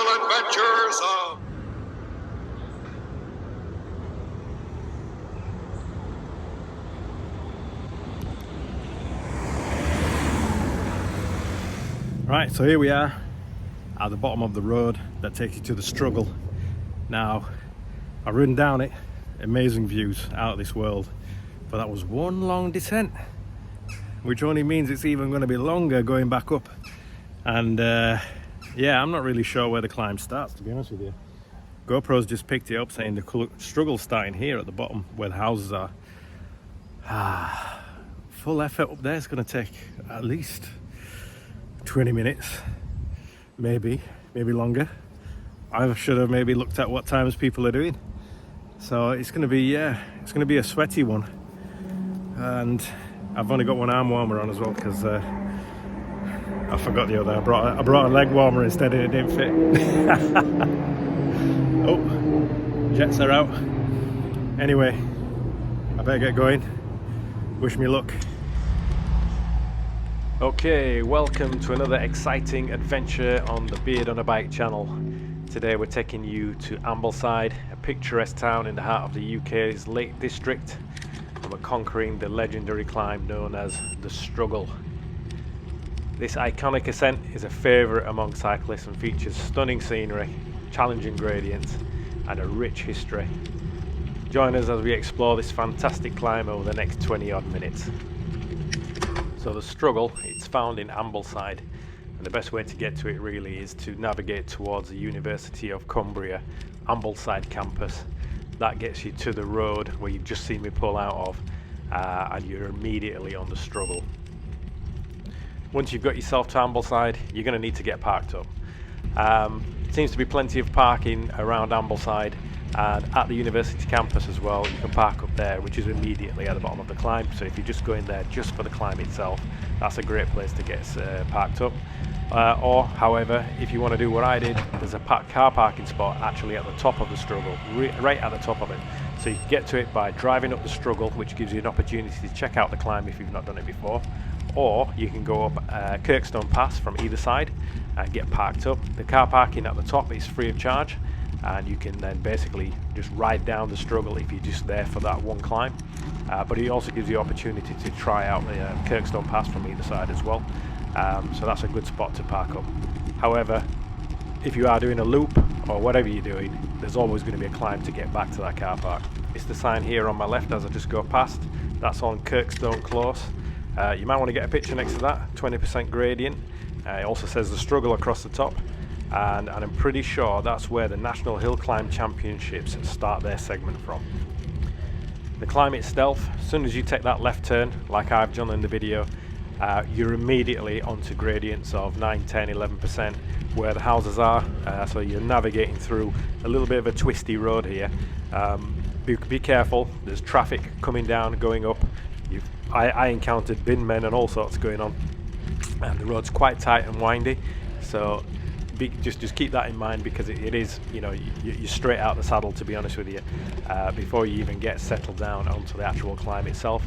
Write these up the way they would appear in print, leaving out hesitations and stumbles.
thrill adventures of... Right, so here we are at the bottom of the road that takes you to the struggle. Now, I've ridden down it, amazing views out of this world, but that was one long descent, which only means it's even going to be longer going back up. And yeah, I'm not really sure where the climb starts, to be honest with you. GoPro's just picked it up saying the struggle's starting here at the bottom where the houses are. Full effort up there is going to take at least 20 minutes, maybe longer. I should have maybe looked at what times people are doing. So it's going to be, yeah, it's going to be a sweaty one. And I've only got one arm warmer on as well because I forgot the other. I brought a leg warmer instead and it didn't fit. Oh, jets are out. Anyway, I better get going. Wish me luck. Okay, welcome to another exciting adventure on the Beard on a Bike channel. Today we're taking you to Ambleside, a picturesque town in the heart of the UK's Lake District, and we're conquering the legendary climb known as the Struggle. This iconic ascent is a favourite among cyclists and features stunning scenery, challenging gradients and a rich history. Join us as we explore this fantastic climb over the next 20 odd minutes. So the Struggle, it's found in Ambleside, and the best way to get to it really is to navigate towards the University of Cumbria Ambleside campus. That gets you to the road where you've just seen me pull out of, and you're immediately on the Struggle. Once you've got yourself to Ambleside, you're going to need to get parked up. Seems to be plenty of parking around Ambleside, and at the university campus as well. You can park up there, which is immediately at the bottom of the climb. So if you're just going there just for the climb itself, that's a great place to get parked up. Or however, if you want to do what I did, there's a car parking spot actually at the top of the Struggle, right at the top of it. So you can get to it by driving up the Struggle, which gives you an opportunity to check out the climb if you've not done it before. Or you can go up Kirkstone Pass from either side and get parked up. The car parking at the top is free of charge, and you can then basically just ride down the Struggle if you're just there for that one climb. But it also gives you the opportunity to try out the Kirkstone Pass from either side as well. So that's a good spot to park up. However, if you are doing a loop or whatever you're doing, there's always going to be a climb to get back to that car park. It's the sign here on my left as I just go past. That's on Kirkstone Close. You might want to get a picture next to that, 20% gradient. It also says the Struggle across the top. And I'm pretty sure that's where the National Hill Climb Championships start their segment from. The climb itself, as soon as you take that left turn, like I've done in the video, you're immediately onto gradients of 9, 10, 11% where the houses are. So you're navigating through a little bit of a twisty road here. Be careful, there's traffic coming down, going up. I encountered bin men and all sorts going on. And the road's quite tight and windy. So just keep that in mind, because it is, you know, you're straight out the saddle, to be honest with you, before you even get settled down onto the actual climb itself.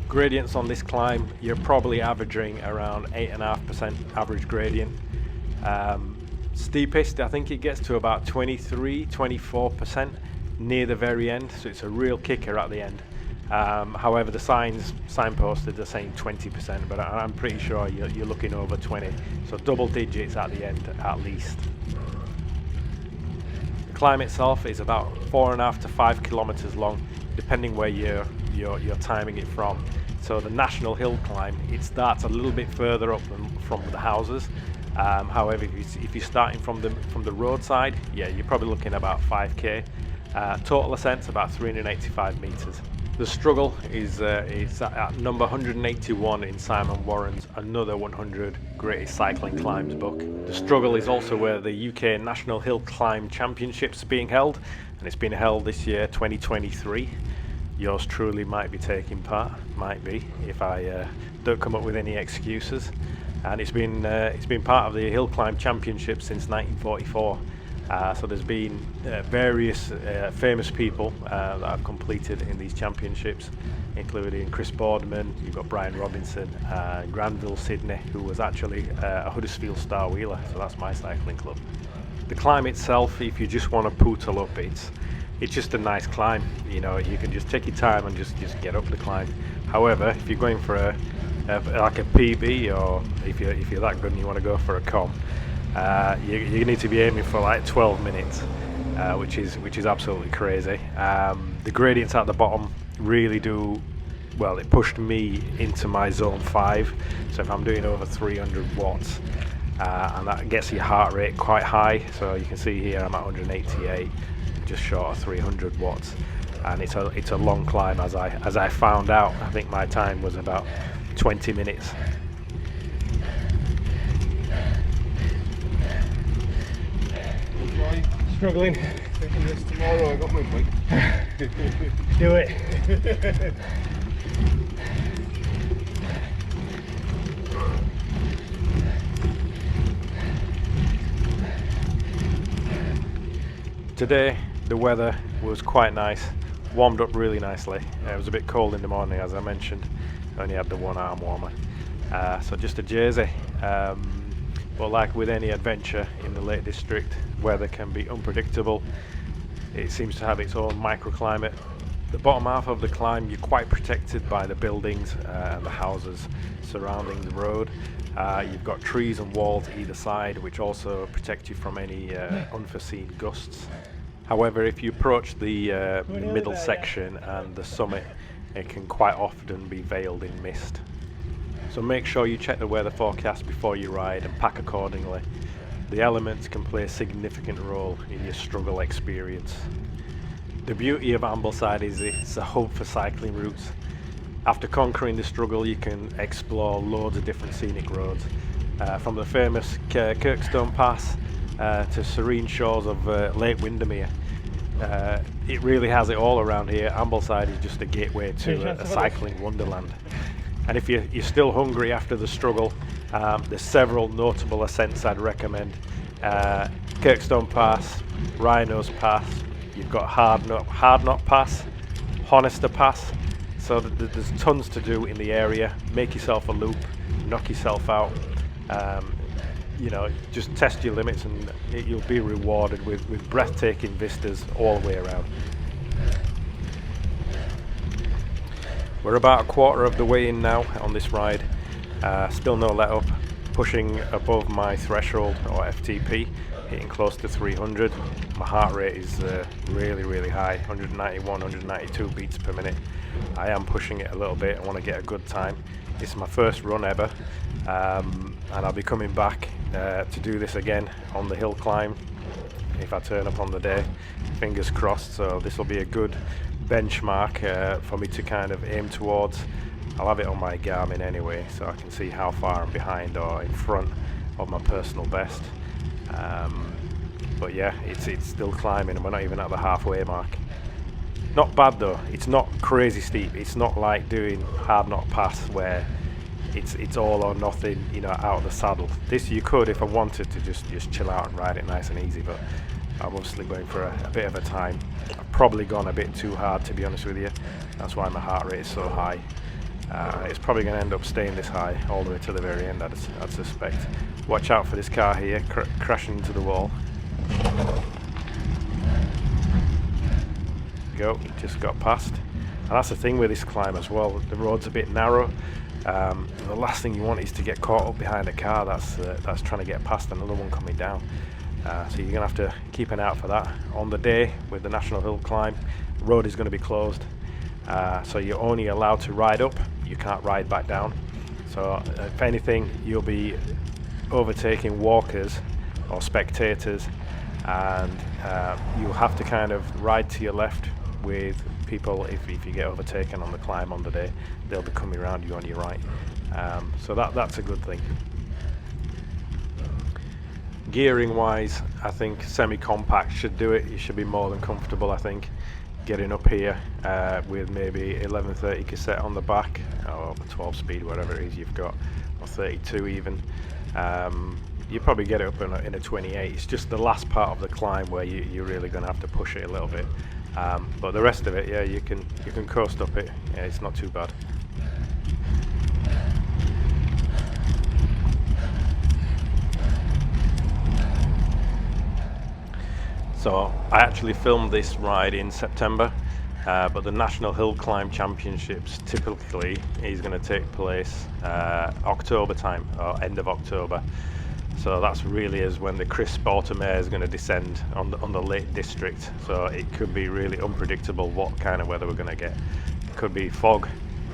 Gradients on this climb, you're probably averaging around 8.5% average gradient. Steepest, I think it gets to about 23-24% near the very end, so it's a real kicker at the end. However, the signposted are saying 20%, but I'm pretty sure you're looking over 20, so double digits at the end at least. The climb itself is about 4.5 to 5 kilometers long, depending where you're timing it from. So the National Hill Climb, it starts a little bit further up than from the houses. However, if you're starting from the roadside, yeah, you're probably looking about 5k. Total ascent's about 385 meters. The Struggle is at number 181 in Simon Warren's Another 100 Greatest Cycling Climbs book. The Struggle is also where the UK National Hill Climb Championships are being held, and it's been held this year, 2023. Yours truly might be taking part, might be, if I don't come up with any excuses. And it's been part of the Hill Climb Championship since 1944. So there's been various famous people that have completed in these championships, including Chris Boardman, you've got Brian Robinson, Granville Sidney, who was actually a Huddersfield star wheeler, so that's my cycling club. The climb itself, if you just want to pootle up, it's just a nice climb. You know, you can just take your time and just get up the climb. However, if you're going for like a PB, or if you're that good and you want to go for a com, you need to be aiming for like 12 minutes, which is absolutely crazy. The gradients at the bottom really do, well, it pushed me into my zone 5, so if I'm doing over 300 watts, and that gets your heart rate quite high, so you can see here I'm at 188, just short of 300 watts, and it's a long climb. As I found out, I think my time was about 20 minutes. Struggling. Taking this tomorrow, I got my bike. Do it. Today the weather was quite nice, warmed up really nicely. It was a bit cold in the morning, as I mentioned. I only had the one arm warmer, so just a jersey. But like with any adventure in the Lake District, weather can be unpredictable. It seems to have its own microclimate. The bottom half of the climb, you're quite protected by the buildings and the houses surrounding the road. You've got trees and walls either side, which also protect you from any unforeseen gusts. However, if you approach the middle section and the summit, it can quite often be veiled in mist. So make sure you check the weather forecast before you ride and pack accordingly. The elements can play a significant role in your struggle experience. The beauty of Ambleside is it's a hub for cycling routes. After conquering the struggle, you can explore loads of different scenic roads, from the famous Kirkstone Pass to serene shores of Lake Windermere. It really has it all around here. Ambleside is just a gateway to a cycling wonderland. And if you're still hungry after the struggle, there's several notable ascents I'd recommend. Kirkstone Pass, Rhinos Pass, you've got Hard Knot Pass, Honister Pass. So there's tons to do in the area. Make yourself a loop, knock yourself out. You know, just test your limits, and you'll be rewarded with breathtaking vistas all the way around. We're about a quarter of the way in now on this ride. Still no let up, pushing above my threshold or FTP, hitting close to 300. My heart rate is really high, 191, 192 beats per minute. I am pushing it a little bit. I want to get a good time. This is my first run ever, and I'll be coming back to do this again on the hill climb if I turn up on the day. Fingers crossed. So this will be a good benchmark for me to kind of aim towards. I'll have it on my Garmin anyway, so I can see how far I'm behind or in front of my personal best. But yeah, it's still climbing, and we're not even at the halfway mark. Not bad though. It's not crazy steep. It's not like doing Hard Knot Pass where it's all or nothing, you know, out of the saddle. This you could, if I wanted to, just chill out and ride it nice and easy, but I'm obviously going for a bit of a time. I've probably gone a bit too hard, to be honest with you. That's why my heart rate is so high. It's probably going to end up staying this high all the way to the very end, I'd suspect. Watch out for this car here, crashing into the wall. Go, just got past. And that's the thing with this climb as well, the road's a bit narrow. The last thing you want is to get caught up behind a car that's trying to get past another one coming down. So you're going to have to keep an eye out for that. On the day with the National Hill Climb, the road is going to be closed. So you're only allowed to ride up, you can't ride back down. So if anything, you'll be overtaking walkers or spectators, and you'll have to kind of ride to your left with people. If you get overtaken on the climb on the day, they'll be coming around you on your right. So that's a good thing. Gearing wise, I think semi-compact should do it. You should be more than comfortable, I think, getting up here with maybe 1130 cassette on the back, or 12 speed, whatever it is you've got, or 32 even. you probably get it up in a 28. It's just the last part of the climb where you're really going to have to push it a little bit. But the rest of it, yeah, you can coast up it. Yeah, it's not too bad. So I actually filmed this ride in September, but the National Hill Climb Championships typically is going to take place October time, or end of October. So that's really is when the crisp autumn air is going to descend on the Lake District. So it could be really unpredictable what kind of weather we're going to get. It could be fog,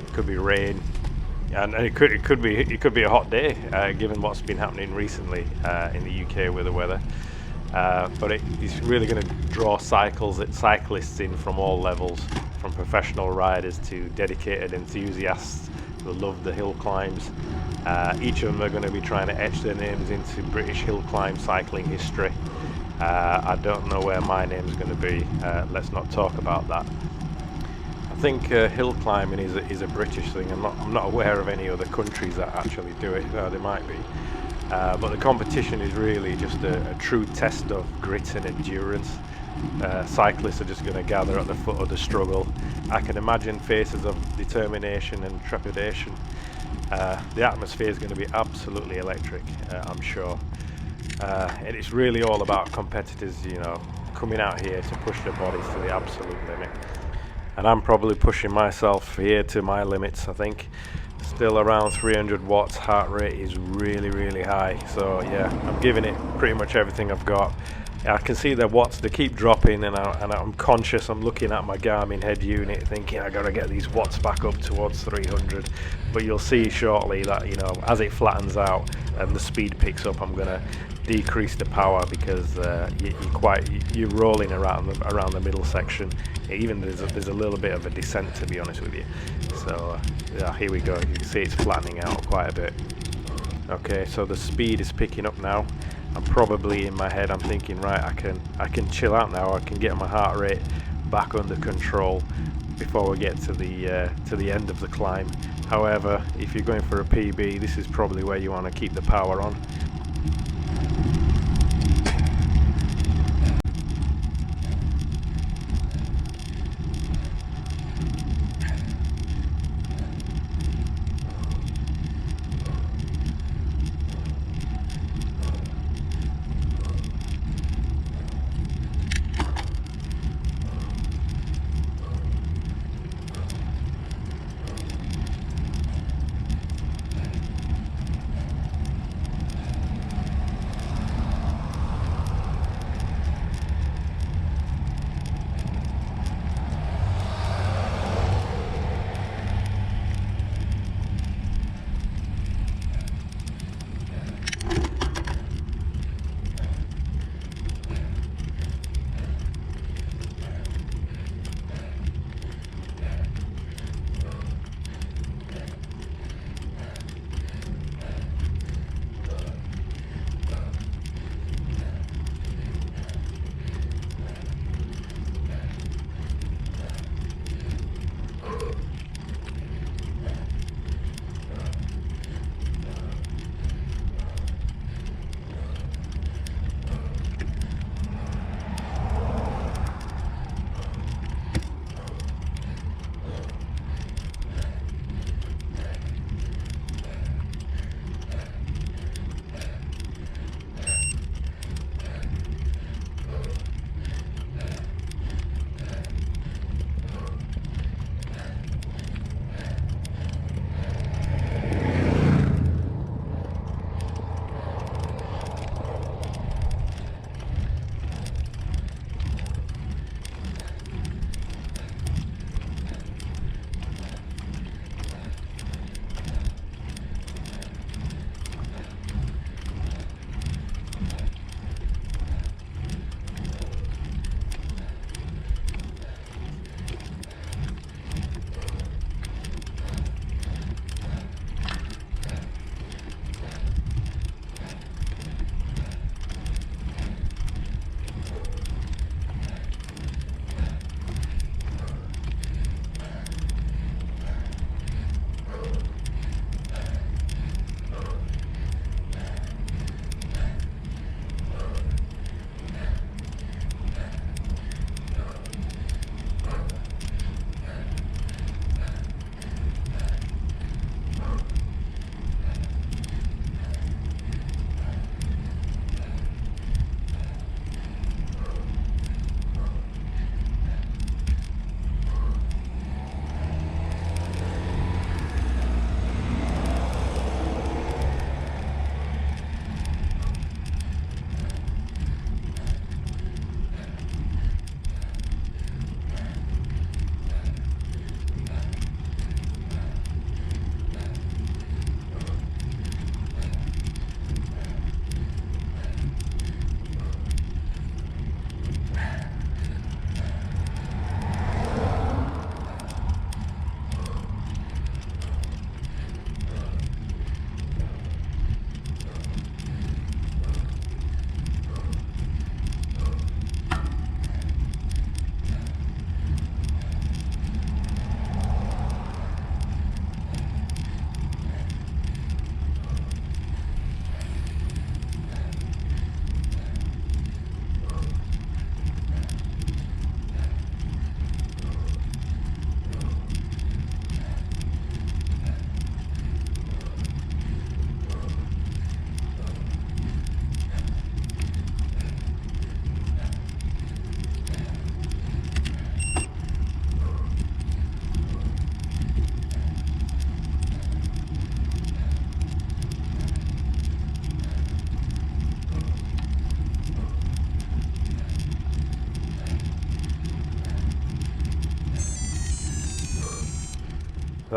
it could be rain, and it could be a hot day, given what's been happening recently in the UK with the weather. But it's really going to draw cyclists in from all levels, from professional riders to dedicated enthusiasts who love the hill climbs. Each of them are going to be trying to etch their names into British hill climb cycling history. I don't know where my name's going to be. Let's not talk about that. I think hill climbing is a British thing. I'm not aware of any other countries that actually do it. There might be. But the competition is really just a true test of grit and endurance. Cyclists are just going to gather at the foot of the struggle. I can imagine faces of determination and trepidation. The atmosphere is going to be absolutely electric, I'm sure. And it's really all about competitors, coming out here to push their bodies to the absolute limit. And I'm probably pushing myself here to my limits, I think. Still around 300 watts, heart rate is really high. So yeah, I'm giving it pretty much everything I've got. I can see the watts, they keep dropping, and I'm conscious. I'm looking at my Garmin head unit thinking I gotta get these watts back up towards 300, but you'll see shortly that as it flattens out and the speed picks up, I'm gonna decrease the power, because you're rolling around the middle section. Even there's a little bit of a descent, to be honest with you. So yeah, here we go. You can see it's flattening out quite a bit. Okay, so the speed is picking up now. I'm probably in my head, I'm thinking, right, I can chill out now. I can get my heart rate back under control before we get to the end of the climb. However, if you're going for a PB, this is probably where you want to keep the power on.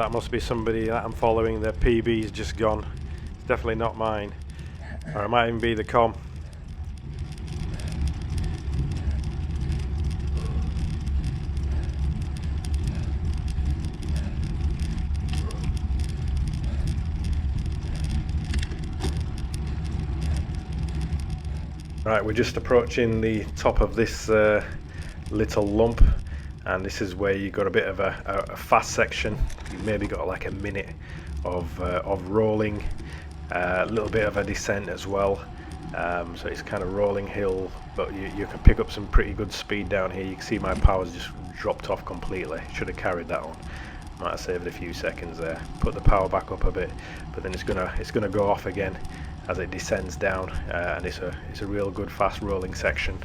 that must be somebody that I'm following. Their PB's just gone. It's definitely not mine. Or it might even be the com. Right, we're just approaching the top of this little lump, and this is where you got a bit of a fast section. You maybe got like a minute of rolling, a little bit of a descent as well. So it's kind of rolling hill, but you can pick up some pretty good speed down here. You can see my power's just dropped off completely. Should have carried that on. Might have saved a few seconds there. Put the power back up a bit, but then it's gonna go off again as it descends down, and it's a real good fast rolling section.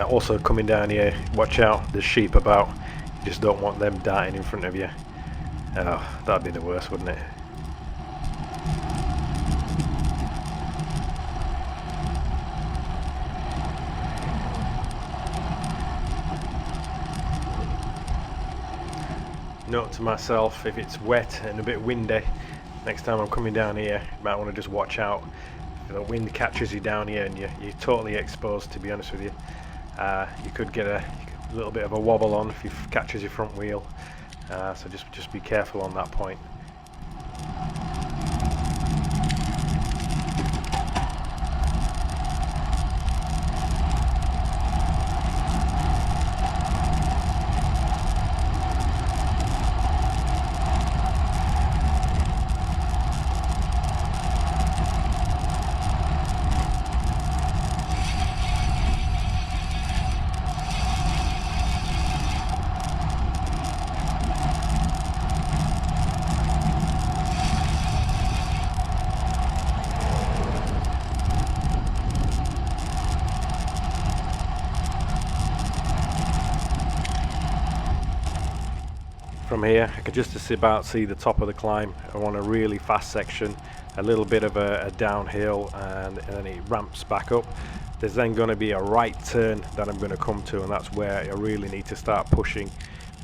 Also coming down here, watch out, there's sheep about. You just don't want them darting in front of you. Oh, that'd be the worst, wouldn't it? Note to myself, if it's wet and a bit windy, next time I'm coming down here, you might want to just watch out. If the wind catches you down here and you're totally exposed, to be honest with you. You could get a little bit of a wobble on if it catches your front wheel, so just be careful on that point. From here, I could just about see the top of the climb. I want a really fast section, a little bit of a downhill, and then it ramps back up. There's then going to be a right turn that I'm going to come to, and that's where I really need to start pushing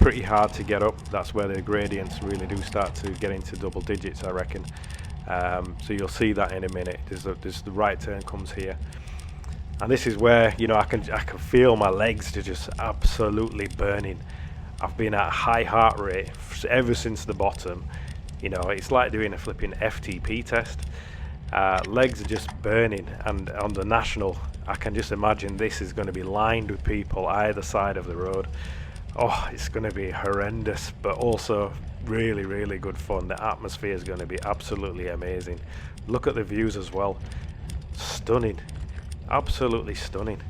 pretty hard to get up. That's where the gradients really do start to get into double digits, I reckon. So you'll see that in a minute. There's the right turn comes here, and this is where, you know, I can feel my legs just absolutely burning. I've been at a high heart rate ever since the bottom. You know, it's like doing a flipping FTP test. Legs are just burning, and on the national, I can just imagine this is going to be lined with people either side of the road. Oh, it's going to be horrendous, but also really, really good fun. The atmosphere is going to be absolutely amazing. Look at the views as well. Stunning, absolutely stunning.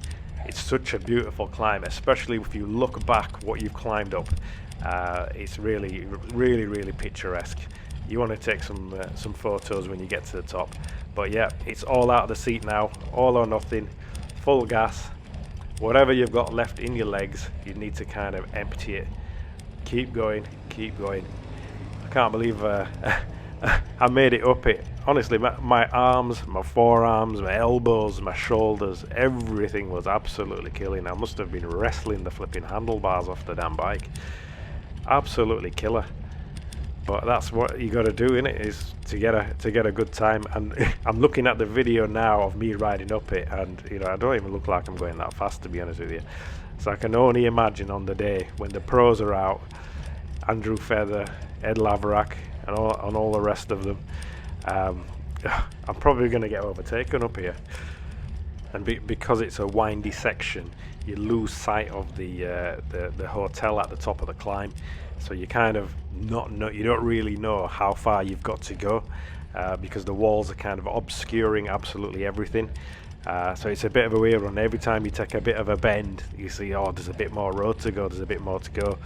It's such a beautiful climb, especially if you look back what you've climbed up. It's really, really, really picturesque. You want to take some photos when you get to the top. But yeah, it's all out of the seat now, all or nothing, full gas. Whatever you've got left in your legs, you need to kind of empty it. Keep going, keep going. I can't believe I made it up it. Honestly, my arms, my forearms, my elbows, my shoulders, everything was absolutely killing. I must have been wrestling the flipping handlebars off the damn bike. Absolutely killer. But that's what you got to do, innit, is to get a good time. And I'm looking at the video now of me riding up it, and you know, I don't even look like I'm going that fast, to be honest with you. So I can only imagine on the day when the pros are out, Andrew Feather, Ed Laverack, and all the rest of them. I'm probably going to get overtaken up here, and because it's a windy section, you lose sight of the hotel at the top of the climb. so you kind of you don't really know how far you've got to go, because the walls are kind of obscuring absolutely everything. So it's a bit of a weird one. Every time you take a bit of a bend, you see, oh, there's a bit more road to go, there's a bit more to go.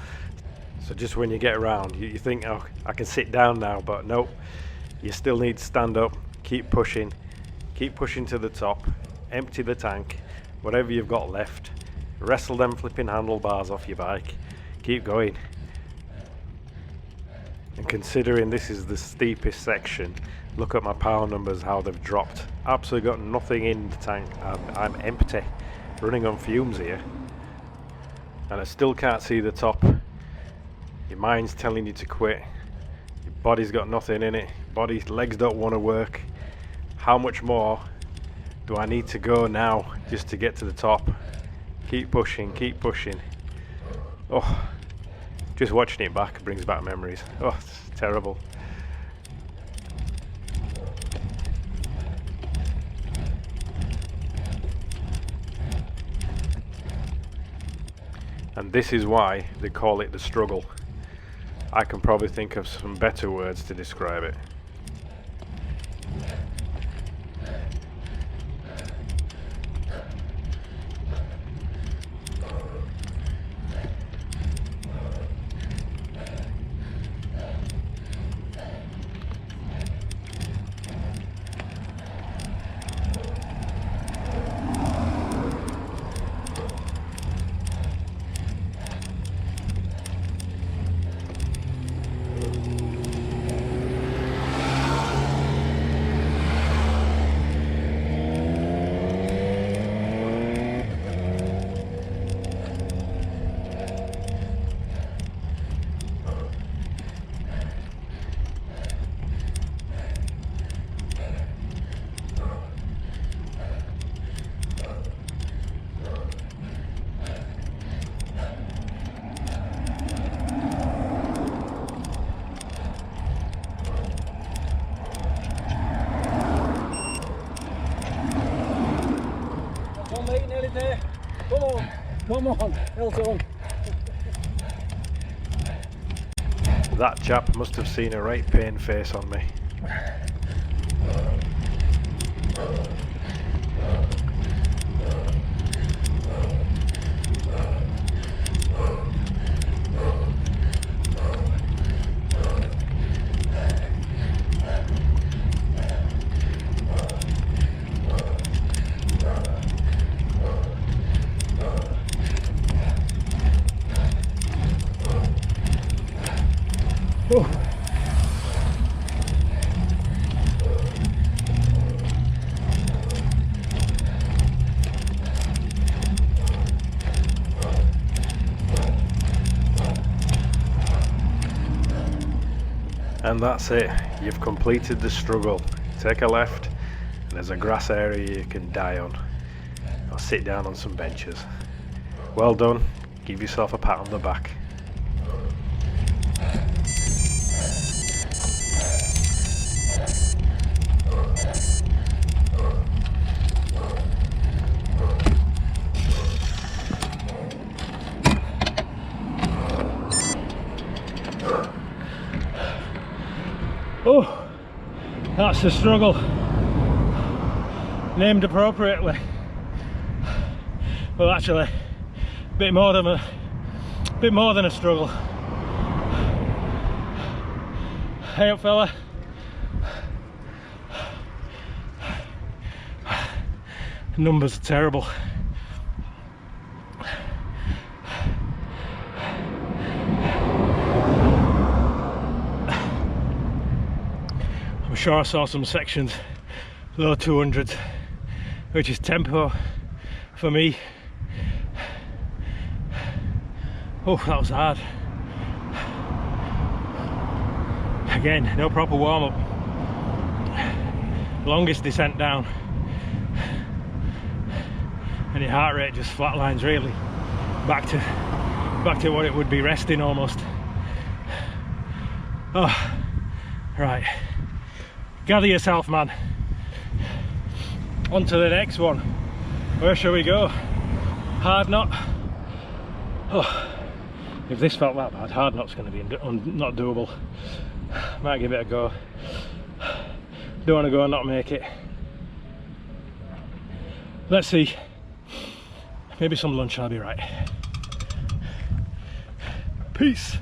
So just when you get around, you think, oh, I can sit down now, but nope, you still need to stand up, keep pushing to the top, empty the tank, whatever you've got left, wrestle them flipping handlebars off your bike, keep going. And considering this is the steepest section, look at my power numbers, how they've dropped. Absolutely got nothing in the tank, and I'm empty, running on fumes here. And I still can't see the top. Your mind's telling you to quit. Your body's got nothing in it. Legs don't want to work. How much more do I need to go now just to get to the top? Keep pushing, keep pushing. Oh, just watching it back brings back memories. Oh, it's terrible. And this is why they call it the struggle. I can probably think of some better words to describe it. Come on, Elton. That chap must have seen a right pain face on me. And that's it, you've completed the struggle. Take a left and there's a grass area you can die on, or sit down on some benches. Well done, give yourself a pat on the back. Oh, that's the struggle, named appropriately. Well, actually, a bit more than a struggle. Hey up, fella. Numbers are terrible. I'm sure I saw some sections low 200s, which is tempo for me. Oh, that was hard. Again, no proper warm-up. Longest descent down, and your heart rate just flatlines really back to what it would be resting almost. Oh, right. Gather yourself, man. On to the next one. Where shall we go? Hard knot. Oh, If this felt that bad, hard knot's going to be not doable. Might give it a go. Don't want to go and not make it. Let's see. Maybe some lunch and I'll be right. Peace.